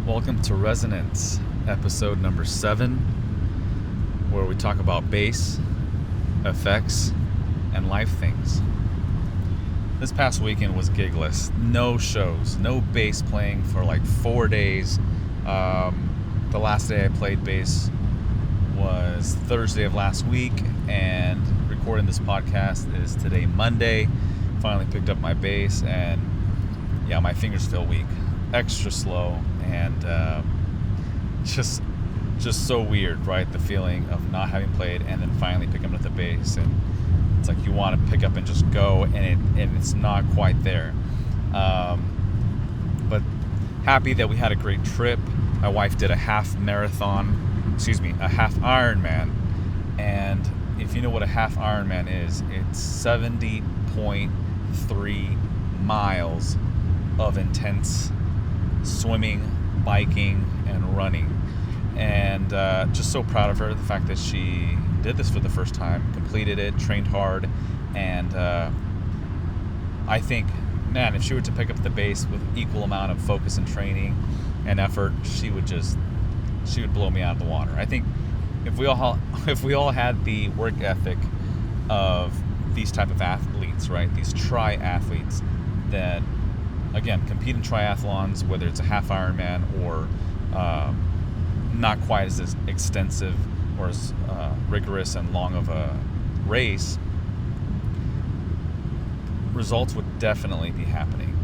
Welcome to Resonance, episode number 7, where we talk about bass, effects, and life things. This past weekend was gigless. No shows, no bass playing for like 4 days. The last day I played bass was Thursday of last week, and recording this podcast is today, Monday. Finally picked up my bass, and yeah, my fingers feel weak, extra slow, and just so weird, right? The feeling of not having played and then finally picking up the bass, and it's like you want to pick up and just go, and it's not quite there. But happy that we had a great trip. My wife did a half Ironman, and if you know what a half Ironman is, it's 70.3 miles of intense swimming, biking, and running. And just so proud of her, the fact that she did this for the first time, completed it, trained hard, and I think, man, if she were to pick up the bass with equal amount of focus and training and effort, she would blow me out of the water. I think if we all had the work ethic of these type of athletes, right, these triathletes that, again, compete in triathlons, whether it's a half Ironman or not quite as extensive or as rigorous and long of a race, results would definitely be happening.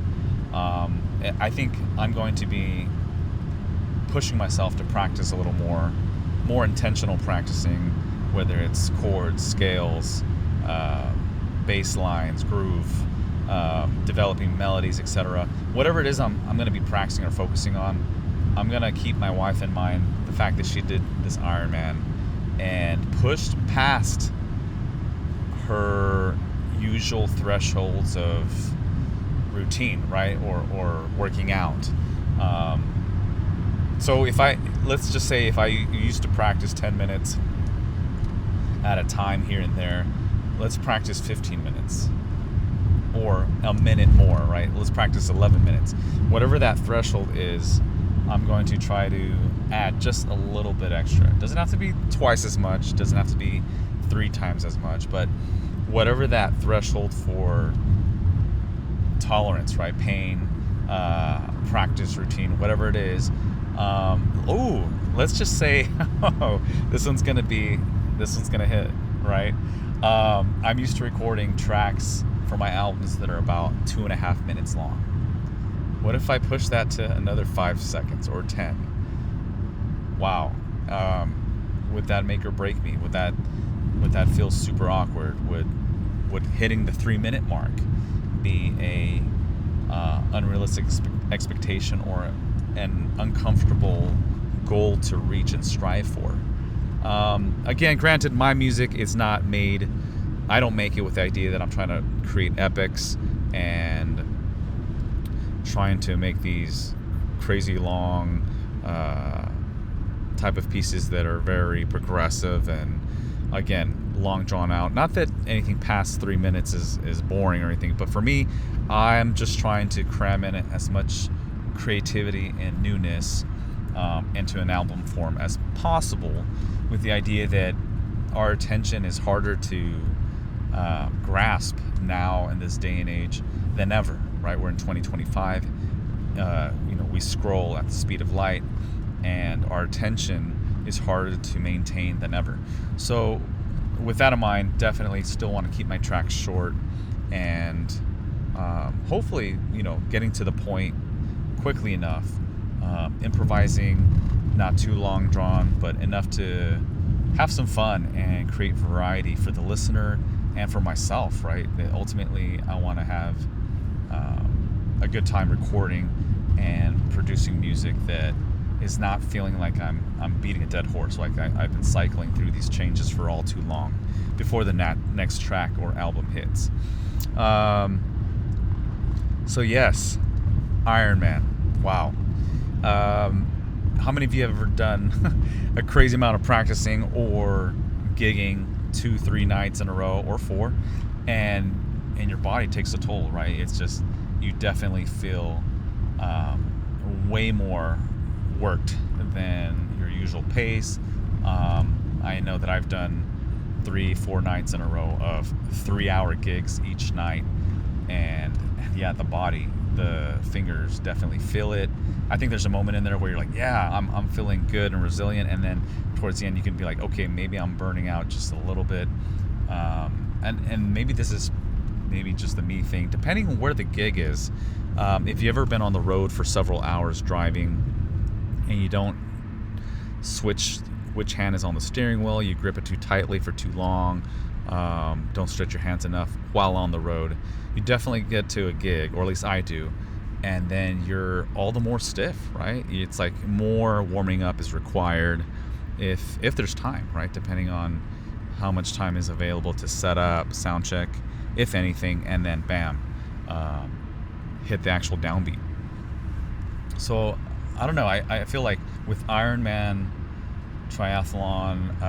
I think I'm going to be pushing myself to practice a little more intentional practicing, whether it's chords, scales, bass lines, groove, developing melodies, etc. Whatever it is I'm going to be practicing or focusing on, I'm going to keep my wife in mind, the fact that she did this Ironman and pushed past her usual thresholds of routine, right, or working out. So let's just say if I used to practice 10 minutes at a time here and there, let's practice 15 minutes or a minute more, right? Let's practice 11 minutes. Whatever that threshold is, I'm going to try to add just a little bit extra. It doesn't have to be twice as much, it doesn't have to be 3 times as much, but whatever that threshold for tolerance, right? Pain, practice, routine, whatever it is. Let's just say, this one's gonna hit, right? I'm used to recording tracks for my albums that are about 2.5 minutes long. What if I push that to another 5 seconds or 10? Wow. Would that make or break me? Would that feel super awkward? Would hitting the 3-minute mark be a unrealistic expectation or an uncomfortable goal to reach and strive for? Again, granted, my music is not made, I don't make it with the idea that I'm trying to create epics and trying to make these crazy long type of pieces that are very progressive and, again, long drawn out. Not that anything past 3 minutes is boring or anything, but for me, I'm just trying to cram in as much creativity and newness into an album form as possible, with the idea that our attention is harder to grasp now in this day and age than ever, right? We're in 2025. We scroll at the speed of light, and our attention is harder to maintain than ever. So with that in mind, definitely still want to keep my tracks short, and hopefully, getting to the point quickly enough, improvising, not too long drawn, but enough to have some fun and create variety for the listener and for myself, right? That ultimately I want to have a good time recording and producing music that is not feeling like I'm beating a dead horse, like I've been cycling through these changes for all too long before the next track or album hits. So yes, Ironman. Wow. How many of you have ever done a crazy amount of practicing or gigging 2-3 nights in a row or 4, and your body takes a toll, right? It's just, you definitely feel way more worked than your usual pace. I know that I've done 3-4 nights in a row of 3-hour gigs each night, and yeah, the fingers definitely feel it. I think there's a moment in there where you're like, yeah, I'm feeling good and resilient, and then towards the end you can be like, okay, maybe I'm burning out just a little bit, and maybe this is maybe just the me thing, depending on where the gig is. If you've ever been on the road for several hours driving and you don't switch which hand is on the steering wheel, you grip it too tightly for too long, don't stretch your hands enough while on the road, you definitely get to a gig, or at least I do, and then you're all the more stiff, right? It's like more warming up is required if there's time, right? Depending on how much time is available to set up, sound check, if anything, and then bam, hit the actual downbeat. So I don't know, I feel like with Ironman triathlon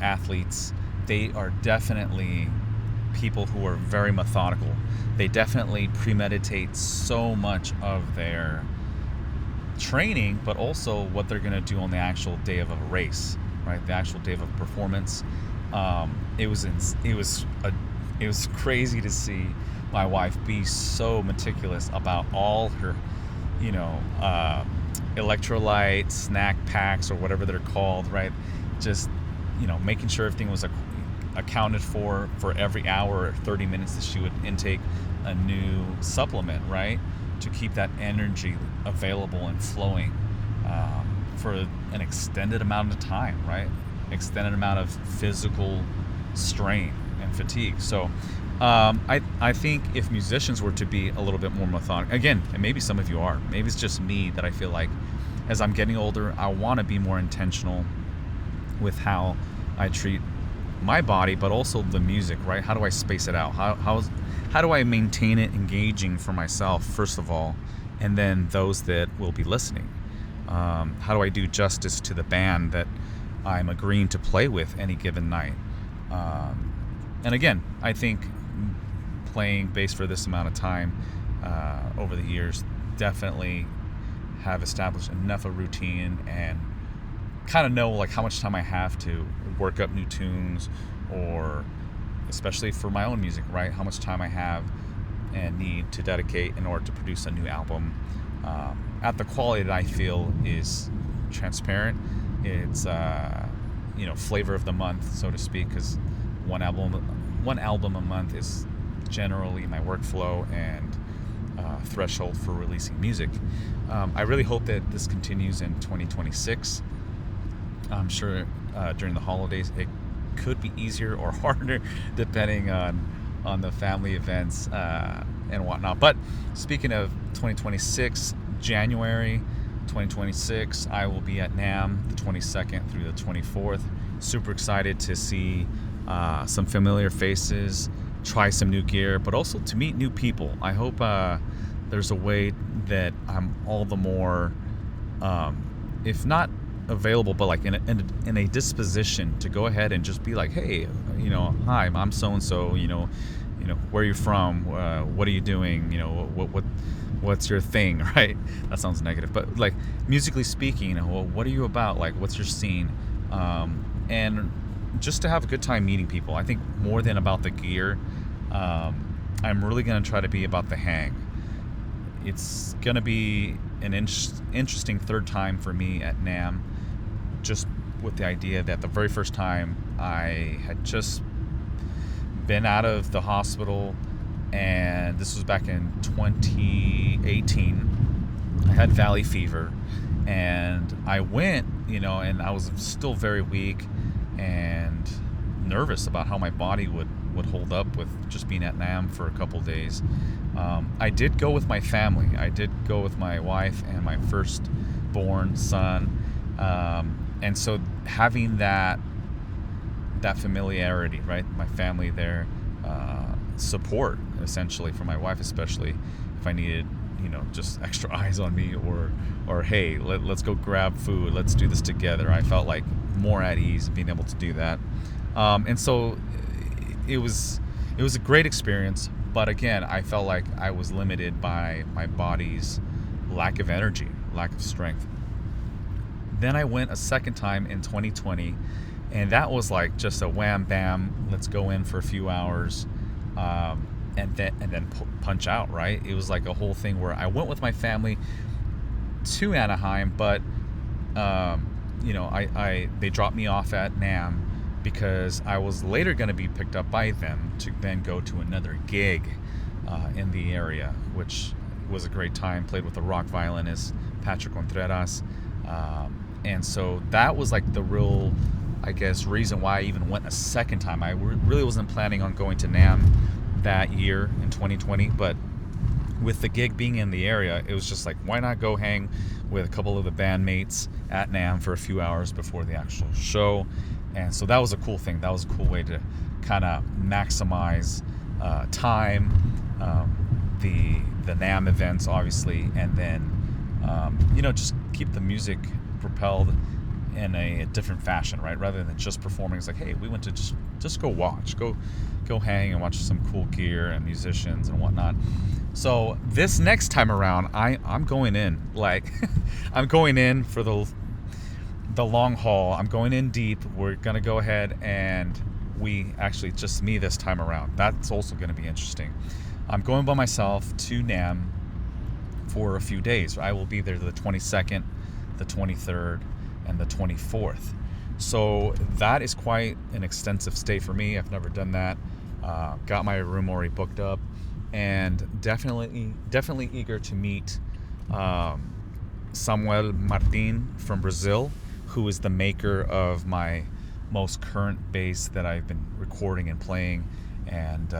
athletes, they are definitely people who are very methodical. They definitely premeditate so much of their training, but also what they're going to do on the actual day of a race, right? The actual day of a performance. It was crazy to see my wife be so meticulous about all her, electrolyte snack packs, or whatever they're called, right? Just, making sure everything was accounted for every hour or 30 minutes that she would intake a new supplement, right? To keep that energy available and flowing for an extended amount of time, right? Extended amount of physical strain and fatigue. So I think if musicians were to be a little bit more methodical, again, and maybe some of you are, maybe it's just me that I feel like as I'm getting older, I want to be more intentional with how I treat my body, but also the music, right? How do I space it out? How do I maintain it engaging for myself, first of all, and then those that will be listening? How do I do justice to the band that I'm agreeing to play with any given night? And again, I think playing bass for this amount of time over the years definitely have established enough a routine and kind of know like how much time I have to work up new tunes, or especially for my own music, right? How much time I have and need to dedicate in order to produce a new album at the quality that I feel is transparent. It's flavor of the month, so to speak, because one album a month is generally my workflow and threshold for releasing music. I really hope that this continues in 2026. I'm sure during the holidays it could be easier or harder depending on the family events and whatnot. But speaking of 2026, January 2026, I will be at NAMM the 22nd through the 24th. Super excited to see some familiar faces, try some new gear, but also to meet new people. I hope there's a way that I'm all the more, if not available, but like in a disposition to go ahead and just be like, hey, hi, I'm so and so, where are you from, what are you doing, what's your thing, right? That sounds negative, but like musically speaking, what are you about, like what's your scene, and just to have a good time meeting people. I think more than about the gear, I'm really going to try to be about the hang. It's going to be an interesting third time for me at NAMM, just with the idea that the very first time I had just been out of the hospital, and this was back in 2018. I had valley fever, and I went, and I was still very weak and nervous about how my body would hold up with just being at NAMM for a couple days. I did go with my family. I did go with my wife and my firstborn son, and so having that familiarity, right? My family there, support essentially for my wife, especially if I needed, just extra eyes on me, or hey, let's go grab food, let's do this together. I felt like more at ease being able to do that, and so it was a great experience. But again, I felt like I was limited by my body's lack of energy, lack of strength. Then I went a second time in 2020, and that was like just a wham bam, let's go in for a few hours, and then punch out. Right? It was like a whole thing where I went with my family to Anaheim, but I they dropped me off at NAMM because I was later going to be picked up by them to then go to another gig in the area, which was a great time. Played with the rock violinist Patrick Contreras, and so that was like the real, I guess, reason why I even went a second time. I really wasn't planning on going to NAMM that year in 2020, but with the gig being in the area, it was just like, why not go hang with a couple of the bandmates at NAMM for a few hours before the actual show. And so that was a cool thing. That was a cool way to kind of maximize time, the NAMM events, obviously, and then just keep the music propelled in a different fashion, right? Rather than just performing, it's like, hey, we went to just go watch, go hang and watch some cool gear and musicians and whatnot. So this next time around, I'm going in like I'm going in for the long haul. I'm going in deep. We're gonna go ahead and just me this time around. That's also gonna be interesting. I'm going by myself to NAMM for a few days. I will be there the 22nd, the 23rd, and the 24th. So that is quite an extensive stay for me. I've never done that. Got my room already booked up, and definitely eager to meet Samuel Martin from Brazil, who is the maker of my most current bass that I've been recording and playing, and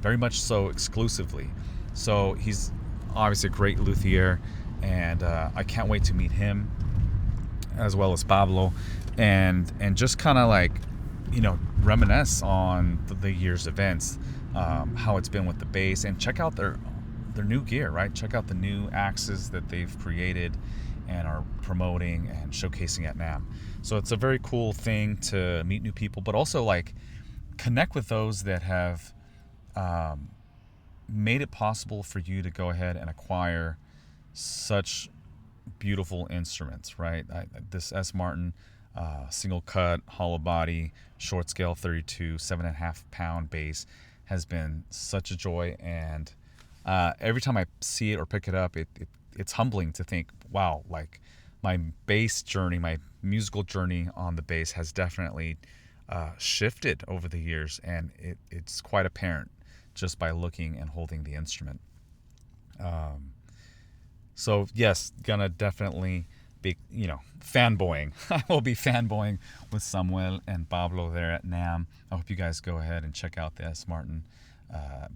very much so exclusively. So he's obviously a great luthier, and I can't wait to meet him, as well as Pablo, and just kind of like, reminisce on the year's events, how it's been with the bass, and check out their new gear, right? Check out the new axes that they've created and are promoting and showcasing at NAMM. So it's a very cool thing to meet new people, but also like connect with those that have made it possible for you to go ahead and acquire such beautiful instruments, right? This S. Martin single cut, hollow body, short scale 32, 7.5 pound bass has been such a joy. And every time I see it or pick it up, it's humbling to think, wow, like my bass journey, my musical journey on the bass has definitely shifted over the years, and it's quite apparent just by looking and holding the instrument. So yes, gonna definitely be, fanboying. I will be fanboying with Samuel and Pablo there at NAMM. I hope you guys go ahead and check out the S. Martin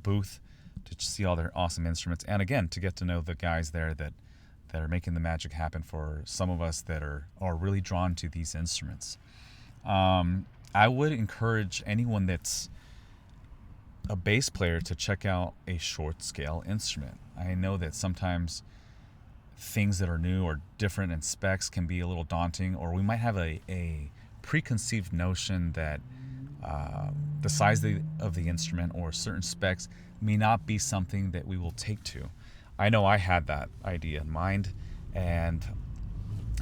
booth to see all their awesome instruments, and again, to get to know the guys there that are making the magic happen for some of us that are really drawn to these instruments. I would encourage anyone that's a bass player to check out a short scale instrument. I know that sometimes things that are new or different in specs can be a little daunting, or we might have a preconceived notion that the size of the instrument or certain specs may not be something that we will take to. I know I had that idea in mind, and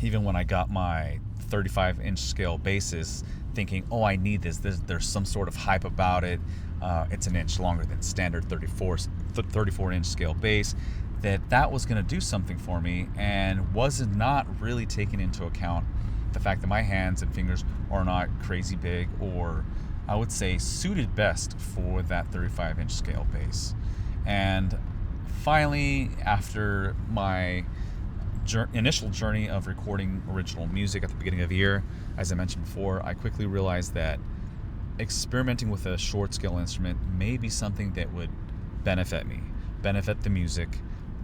even when I got my 35-inch scale basses, thinking, oh, I need this. There's some sort of hype about it. It's an inch longer than standard 34-inch scale bass. That was going to do something for me, and was not really taking into account the fact that my hands and fingers are not crazy big, or I would say suited best for that 35-inch scale bass. And finally, after my initial journey of recording original music at the beginning of the year, as I mentioned before, I quickly realized that experimenting with a short scale instrument may be something that would benefit me, benefit the music,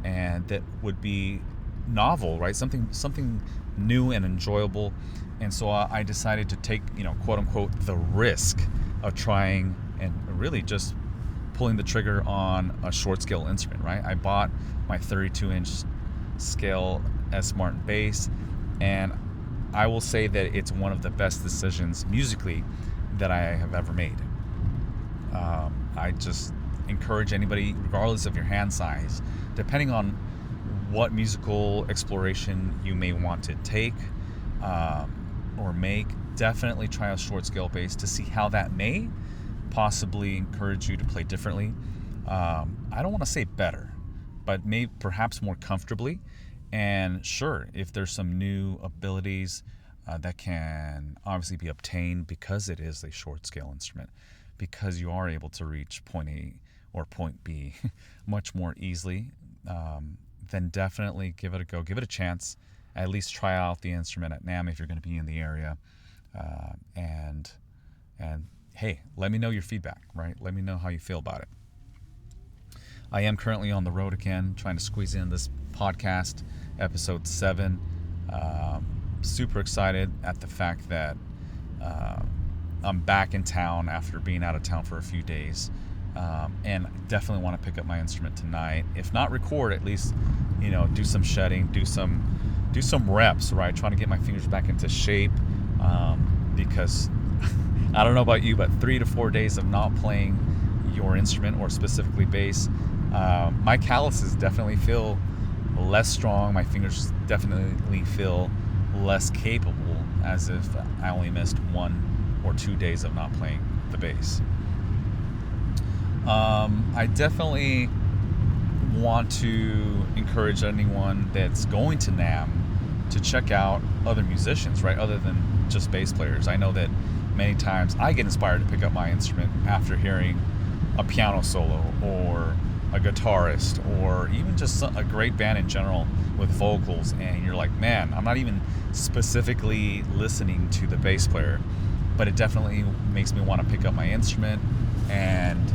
and that would be novel, right? Something new and enjoyable. And so I decided to take, quote unquote, the risk of trying and really just pulling the trigger on a short scale instrument, right? I bought my 32-inch scale S. Martin bass, and I will say that it's one of the best decisions musically that I have ever made. I just encourage anybody, regardless of your hand size, depending on what musical exploration you may want to take, or make, definitely try a short scale bass to see how that may possibly encourage you to play differently. I don't want to say better, but maybe perhaps more comfortably. And sure, if there's some new abilities that can obviously be obtained because it is a short scale instrument, because you are able to reach point A or point B much more easily, then definitely give it a go. Give it a chance. At least try out the instrument at NAMM if you're going to be in the area. And hey, let me know your feedback, right? Let me know how you feel about it. I am currently on the road again, trying to squeeze in this podcast, episode 7. Super excited at the fact that I'm back in town after being out of town for a few days. And definitely want to pick up my instrument tonight. If not record, at least, do some shedding, do some reps, right? Trying to get my fingers back into shape. Because I don't know about you, but 3 to 4 days of not playing your instrument, or specifically bass, my calluses definitely feel less strong. My fingers definitely feel less capable, as if I only missed 1 or 2 days of not playing the bass. I definitely want to encourage anyone that's going to NAMM to check out other musicians, right, other than just bass players. I know that many times I get inspired to pick up my instrument after hearing a piano solo or a guitarist, or even just a great band in general with vocals, and you're like, man, I'm not even specifically listening to the bass player, but it definitely makes me want to pick up my instrument and,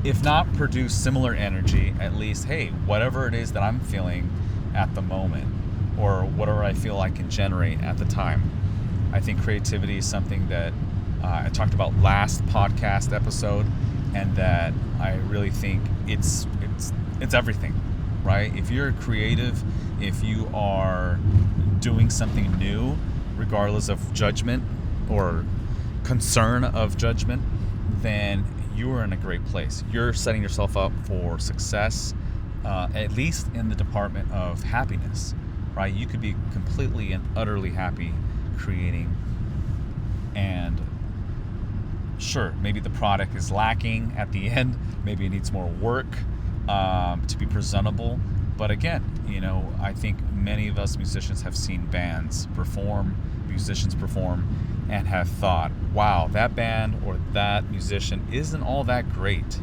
if not produce similar energy, at least, hey, whatever it is that I'm feeling at the moment, or whatever I feel I can generate at the time. I think creativity is something that I talked about last podcast episode, and that I really think it's everything, right? If you're creative, if you are doing something new, regardless of judgment or concern of judgment, then you are in a great place. You're setting yourself up for success, at least in the department of happiness, right? You could be completely and utterly happy creating, and sure, maybe the product is lacking at the end. Maybe it needs more work to be presentable. But again, I think many of us musicians have seen musicians perform, and have thought, wow, that band or that musician isn't all that great.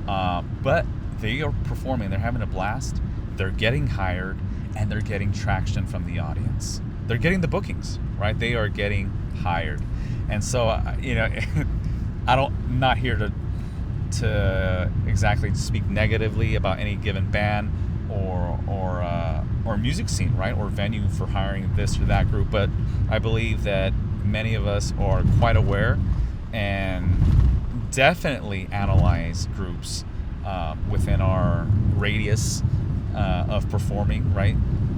But they are performing, they're having a blast, they're getting hired, and they're getting traction from the audience. They're getting the bookings, right? They are getting hired. And so, I'm not here to exactly speak negatively about any given band or music scene, right? Or venue for hiring this or that group. But I believe that many of us are quite aware and definitely analyze groups within our radius of performing, right?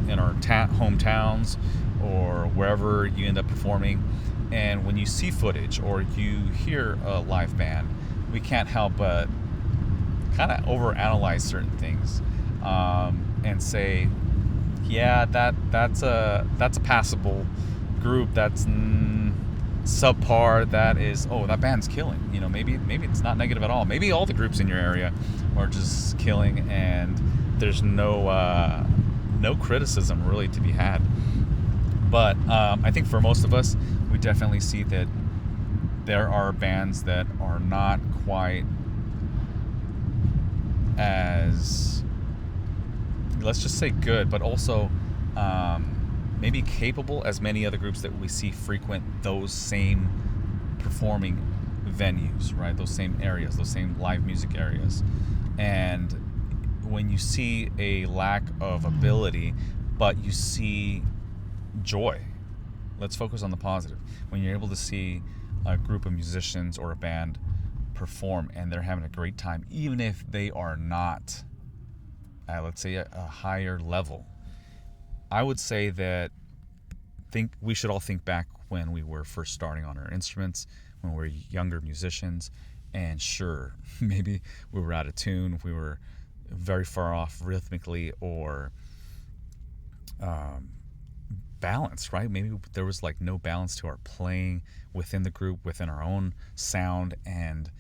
In our hometowns or wherever you end up performing. And when you see footage or you hear a live band, we can't help but kind of overanalyze certain things and say, yeah, that's a passable group, that's subpar, that is, oh, that band's killing. Maybe it's not negative at all. Maybe all the groups in your area are just killing, and there's no criticism really to be had. But I think for most of us, we definitely see that there are bands that are not quite as, let's just say, good, but also maybe capable as many other groups that we see frequent those same performing venues, right? Those same areas, those same live music areas. And when you see a lack of ability, but you see joy, let's focus on the positive. When you're able to see a group of musicians or a band perform and they're having a great time, even if they are not at, let's say, a higher level, I would say that we should all think back when we were first starting on our instruments, when we were younger musicians, and sure, maybe we were out of tune, we were very far off rhythmically, or balance, right? Maybe there was like no balance to our playing within the group, within our own sound, and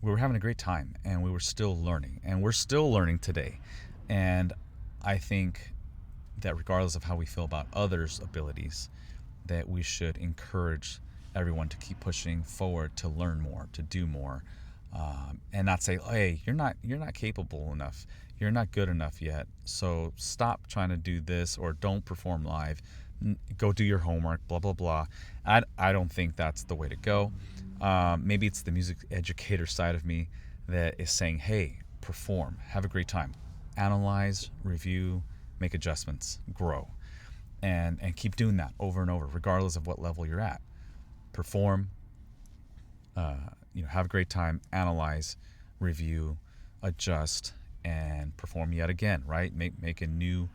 we were having a great time, and we were still learning, and we're still learning today. And I think that regardless of how we feel about others' abilities, that we should encourage everyone to keep pushing forward, to learn more, to do more, and not say, "Hey, you're not capable enough. You're not good enough yet. So stop trying to do this, or don't perform live. Go do your homework." Blah blah blah. I don't think that's the way to go. Maybe it's the music educator side of me that is saying, "Hey, perform, have a great time, analyze, review, make adjustments, grow." And keep doing that over and over, regardless of what level you're at. Perform, have a great time, analyze, review, adjust, and perform yet again, right? Make a new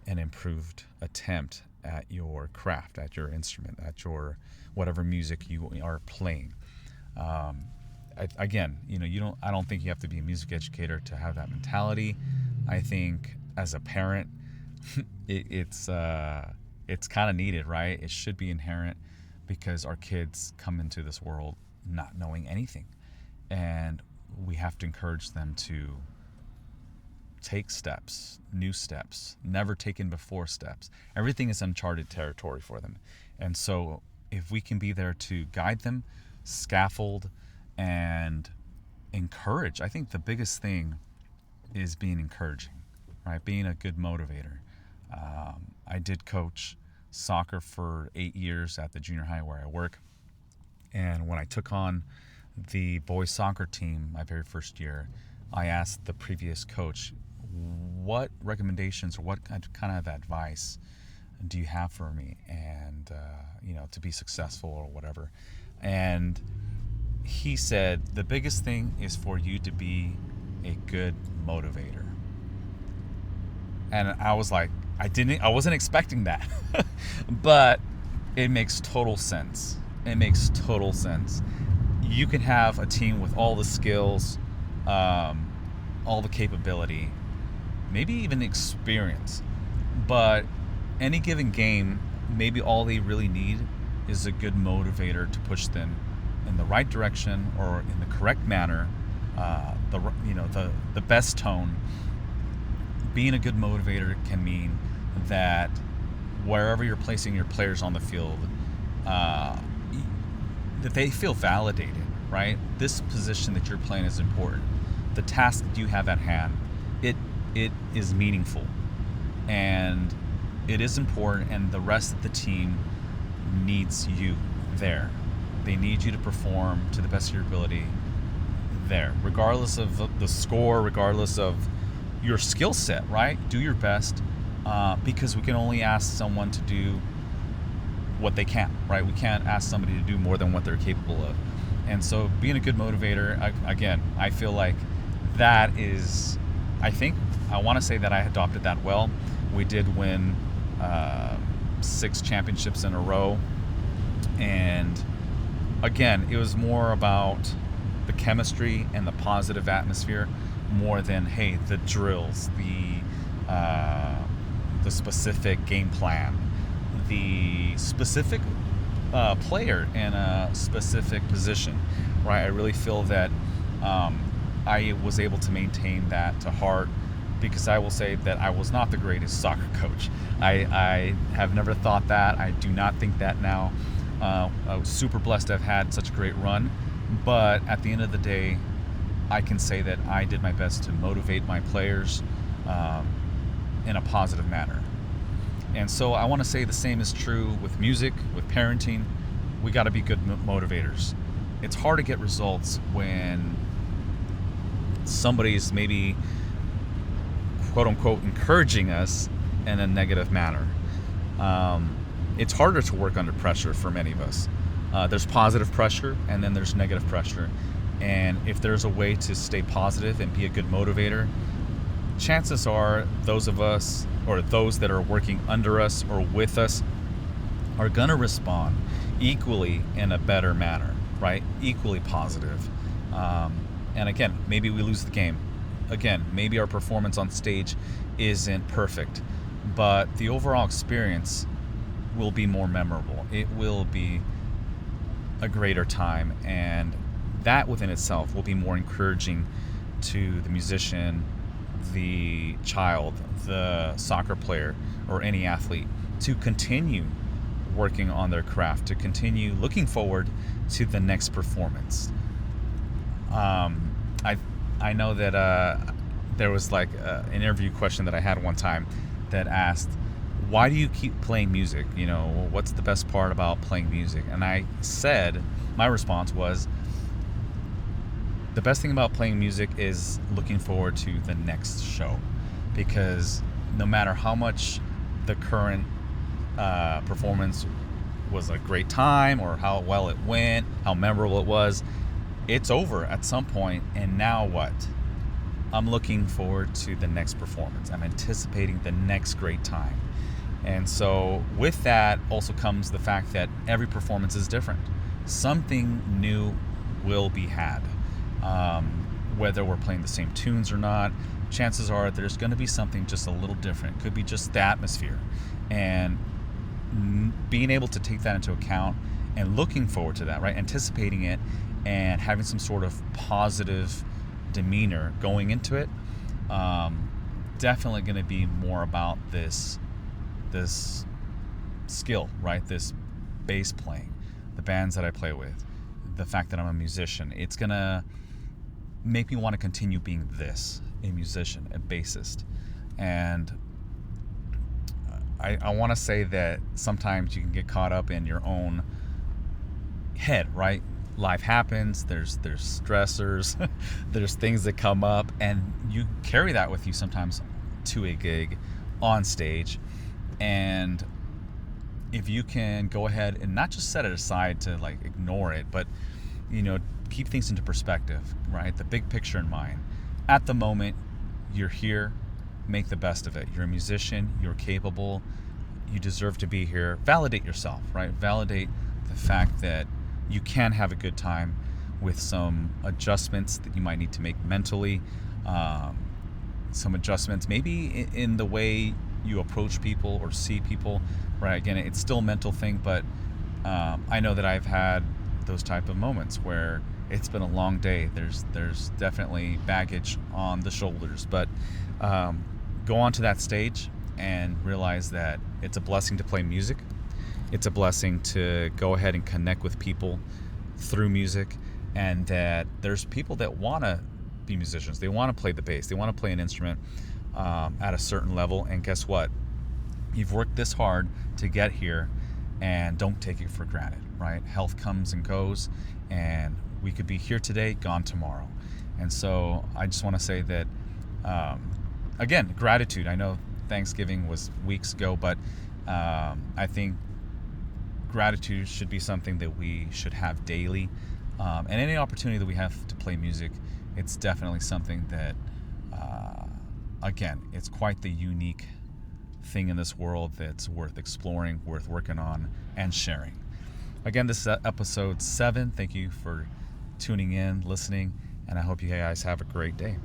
and improved attempt at your craft, at your instrument, at your whatever music you are playing. Again, I don't think you have to be a music educator to have that mentality. I think as a parent, it's kind of needed, right? It should be inherent, because our kids come into this world not knowing anything, and we have to encourage them to take steps, new steps, never taken before steps. Everything is uncharted territory for them, and so if we can be there to guide them, scaffold, and encourage. I think the biggest thing is being encouraging, right? Being a good motivator. I did coach soccer for 8 years at the junior high where I work. And when I took on the boys soccer team my very first year, I asked the previous coach, what recommendations or what kind of advice do you have for me, and to be successful or whatever. And he said, the biggest thing is for you to be a good motivator. And I was like, I wasn't expecting that, but it makes total sense. It makes total sense. You can have a team with all the skills, all the capability, maybe even experience, but any given game, maybe all they really need is a good motivator to push them in the right direction or in the correct manner, the best tone. Being a good motivator can mean that wherever you're placing your players on the field, that they feel validated, right? This position that you're playing is important. The task that you have at hand, it is meaningful, and it is important, and the rest of the team needs you there. They need you to perform to the best of your ability there, regardless of the score, regardless of your skill set, right? Do your best, because we can only ask someone to do what they can, right? We can't ask somebody to do more than what they're capable of. And so being a good motivator, I feel like that is, I want to say that I adopted that well. We did win 6 championships in a row. And again, it was more about the chemistry and the positive atmosphere more than, hey, the drills, the specific game plan, the specific player in a specific position, right? I really feel that I was able to maintain that to heart, because I will say that I was not the greatest soccer coach. I have never thought that. I do not think that now. I was super blessed to have had such a great run, but at the end of the day, I can say that I did my best to motivate my players in a positive manner. And so I want to say the same is true with music, with parenting. We got to be good motivators. It's hard to get results when somebody's maybe quote unquote encouraging us in a negative manner. It's harder to work under pressure for many of us. There's positive pressure, and then there's negative pressure. And if there's a way to stay positive and be a good motivator, chances are those of us, or those that are working under us or with us, are going to respond equally in a better manner, right? Equally positive. And again, maybe we lose the game. Again, maybe our performance on stage isn't perfect, but the overall experience will be more memorable. It will be a greater time, and that within itself will be more encouraging to the musician, the child, the soccer player, or any athlete to continue working on their craft, to continue looking forward to the next performance. I know that there was like an interview question that I had one time that asked, why do you keep playing music? You know, what's the best part about playing music? And I said, my response was, the best thing about playing music is looking forward to the next show, because no matter how much the current performance was a great time, or how well it went, how memorable it was, it's over at some point, and now what? I'm looking forward to the next performance. I'm anticipating the next great time. And so with that also comes the fact that every performance is different. Something new will be had. Whether we're playing the same tunes or not, chances are there's going to be something just a little different. It could be just the atmosphere. And being able to take that into account and looking forward to that, right? Anticipating it and having some sort of positive demeanor going into it, definitely going to be more about this skill, right? This bass playing, the bands that I play with, the fact that I'm a musician. It's going to make me want to continue being a musician, a bassist. And I want to say that sometimes you can get caught up in your own head, right? Life happens, there's stressors, there's things that come up, and you carry that with you sometimes to a gig, on stage. And if you can go ahead and not just set it aside to like ignore it, but keep things into perspective, right? The big picture in mind. At the moment, you're here, make the best of it. You're a musician, you're capable, you deserve to be here. Validate yourself, right? Validate the fact that you can have a good time with some adjustments that you might need to make mentally, some adjustments maybe in the way you approach people or see people, right? Again, it's still a mental thing, but I know that I've had those type of moments where it's been a long day. There's definitely baggage on the shoulders, but go onto that stage and realize that it's a blessing to play music. It's a blessing to go ahead and connect with people through music, and that there's people that want to be musicians. They want to play the bass. They want to play an instrument at a certain level. And guess what? You've worked this hard to get here, and don't take it for granted, right? Health comes and goes, and we could be here today, gone tomorrow. And so I just want to say that, again, gratitude. I know Thanksgiving was weeks ago, but I think gratitude should be something that we should have daily. And any opportunity that we have to play music, it's definitely something that, again, it's quite the unique thing in this world that's worth exploring, worth working on, and sharing. Again, this is episode 7. Thank you for tuning in, listening, and I hope you guys have a great day.